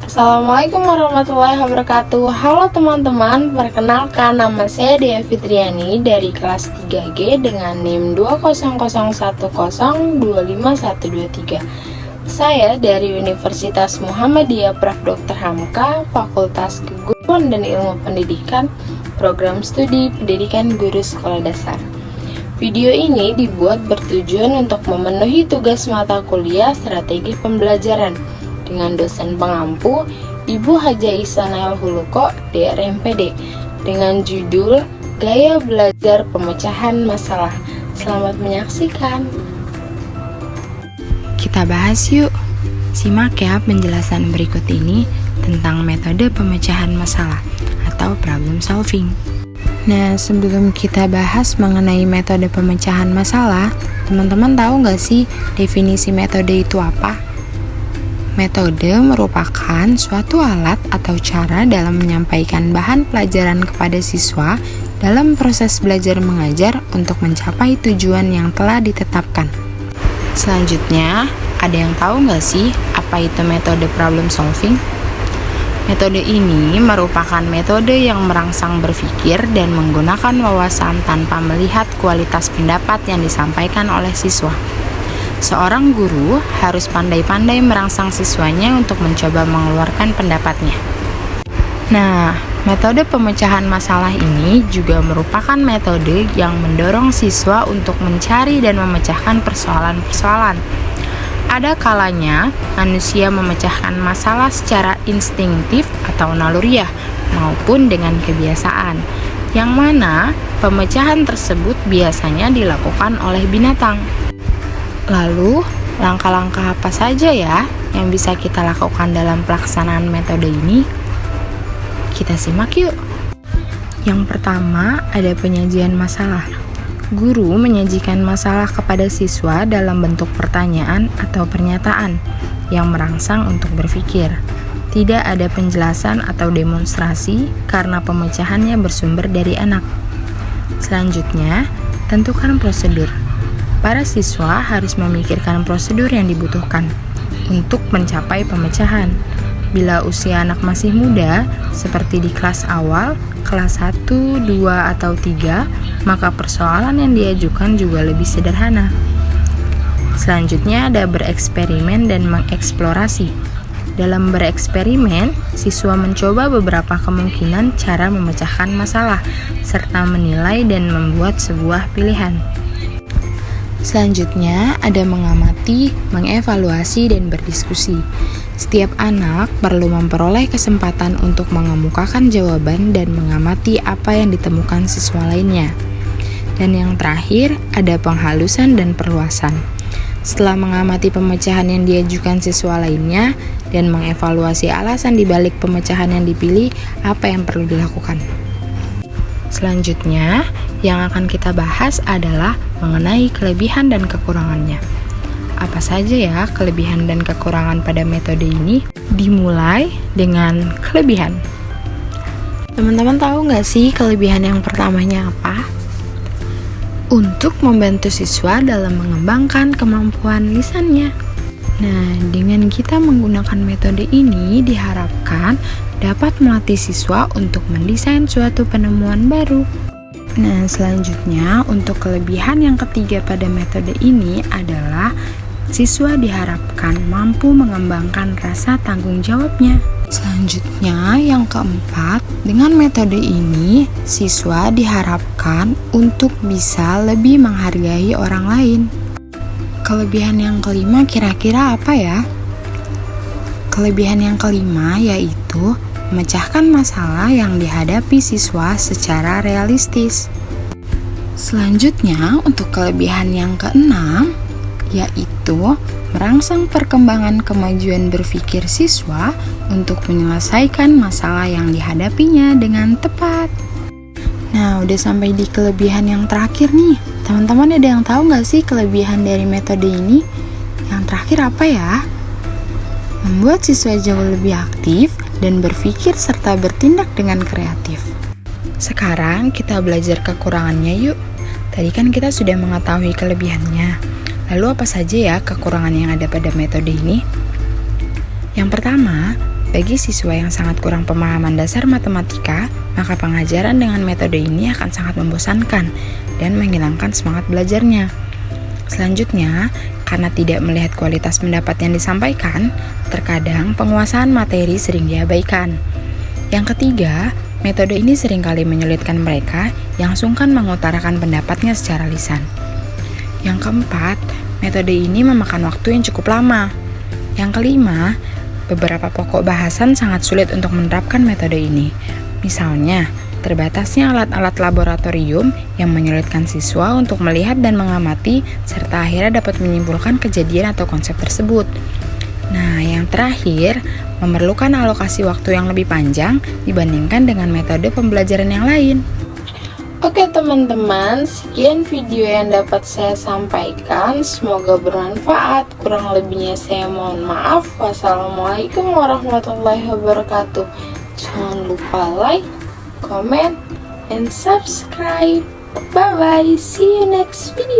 Assalamualaikum warahmatullahi wabarakatuh. Halo teman-teman, perkenalkan nama saya Dea Fitriani dari kelas 3G dengan NIM 20010252123. Saya dari Universitas Muhammadiyah Prof. Dr. Hamka, Fakultas Keguruan dan Ilmu Pendidikan, Program Studi Pendidikan Guru Sekolah Dasar. Video ini dibuat bertujuan untuk memenuhi tugas mata kuliah strategi pembelajaran dengan dosen pengampu Ibu Haja Ihsanah Huluko, DRMPD, dengan judul Gaya Belajar Pemecahan Masalah. Selamat menyaksikan. Kita bahas yuk. Simak ya penjelasan berikut ini tentang metode pemecahan masalah atau problem solving. Nah, sebelum kita bahas mengenai metode pemecahan masalah, teman-teman tahu nggak sih definisi metode itu apa? Metode merupakan suatu alat atau cara dalam menyampaikan bahan pelajaran kepada siswa dalam proses belajar mengajar untuk mencapai tujuan yang telah ditetapkan. Selanjutnya, ada yang tahu nggak sih apa itu metode problem solving? Metode ini merupakan metode yang merangsang berpikir dan menggunakan wawasan tanpa melihat kualitas pendapat yang disampaikan oleh siswa. Seorang guru harus pandai-pandai merangsang siswanya untuk mencoba mengeluarkan pendapatnya. Nah, metode pemecahan masalah ini juga merupakan metode yang mendorong siswa untuk mencari dan memecahkan persoalan-persoalan. Ada kalanya manusia memecahkan masalah secara instinktif atau naluriah maupun dengan kebiasaan, yang mana pemecahan tersebut biasanya dilakukan oleh binatang. Lalu, langkah-langkah apa saja ya yang bisa kita lakukan dalam pelaksanaan metode ini? Kita simak yuk. Yang pertama, ada penyajian masalah. Guru menyajikan masalah kepada siswa dalam bentuk pertanyaan atau pernyataan yang merangsang untuk berpikir. Tidak ada penjelasan atau demonstrasi karena pemecahannya bersumber dari anak. Selanjutnya, tentukan prosedur. Para siswa harus memikirkan prosedur yang dibutuhkan untuk mencapai pemecahan. Bila usia anak masih muda, seperti di kelas awal, kelas 1, 2, atau 3, maka persoalan yang diajukan juga lebih sederhana. Selanjutnya ada bereksperimen dan mengeksplorasi. Dalam bereksperimen, siswa mencoba beberapa kemungkinan cara memecahkan masalah, serta menilai dan membuat sebuah pilihan. Selanjutnya ada mengamati, mengevaluasi, dan berdiskusi. Setiap anak perlu memperoleh kesempatan untuk mengemukakan jawaban dan mengamati apa yang ditemukan siswa lainnya. Dan yang terakhir, ada penghalusan dan perluasan. Setelah mengamati pemecahan yang diajukan siswa lainnya dan mengevaluasi alasan dibalik pemecahan yang dipilih, apa yang perlu dilakukan. Selanjutnya, yang akan kita bahas adalah mengenai kelebihan dan kekurangannya. Apa saja ya kelebihan dan kekurangan pada metode ini? Dimulai dengan kelebihan. Teman-teman tahu nggak sih kelebihan yang pertamanya apa? Untuk membantu siswa dalam mengembangkan kemampuan lisannya. Nah, dengan kita menggunakan metode ini diharapkan dapat melatih siswa untuk mendesain suatu penemuan baru. Nah, selanjutnya untuk kelebihan yang ketiga pada metode ini adalah siswa diharapkan mampu mengembangkan rasa tanggung jawabnya. Selanjutnya, yang keempat, dengan metode ini siswa diharapkan untuk bisa lebih menghargai orang lain. Kelebihan yang kelima kira-kira apa ya? Kelebihan yang kelima yaitu memecahkan masalah yang dihadapi siswa secara realistis. Selanjutnya, untuk kelebihan yang keenam, yaitu merangsang perkembangan kemajuan berpikir siswa untuk menyelesaikan masalah yang dihadapinya dengan tepat. Nah, udah sampai di kelebihan yang terakhir nih. Teman-teman ada yang tahu nggak sih kelebihan dari metode ini? Yang terakhir apa ya? Membuat siswa jauh lebih aktif dan berpikir serta bertindak dengan kreatif. Sekarang kita belajar kekurangannya yuk. Tadi kan kita sudah mengetahui kelebihannya. Lalu apa saja ya kekurangan yang ada pada metode ini? Yang pertama, Bagi siswa yang sangat kurang pemahaman dasar matematika, maka pengajaran dengan metode ini akan sangat membosankan dan menghilangkan semangat belajarnya. Selanjutnya, karena tidak melihat kualitas pendapat yang disampaikan, terkadang penguasaan materi sering diabaikan. Yang ketiga, metode ini seringkali menyulitkan mereka yang sungkan mengutarakan pendapatnya secara lisan. Yang keempat, metode ini memakan waktu yang cukup lama. Yang kelima, beberapa pokok bahasan sangat sulit untuk menerapkan metode ini. Misalnya, terbatasnya alat-alat laboratorium yang menyulitkan siswa untuk melihat dan mengamati serta akhirnya dapat menyimpulkan kejadian atau konsep tersebut. Nah, yang terakhir, memerlukan alokasi waktu yang lebih panjang dibandingkan dengan metode pembelajaran yang lain. Oke teman-teman, sekian video yang dapat saya sampaikan. Semoga bermanfaat. Kurang lebihnya saya mohon maaf. Wassalamualaikum warahmatullahi wabarakatuh. Jangan lupa like, comment, and subscribe. Bye bye. See you next video.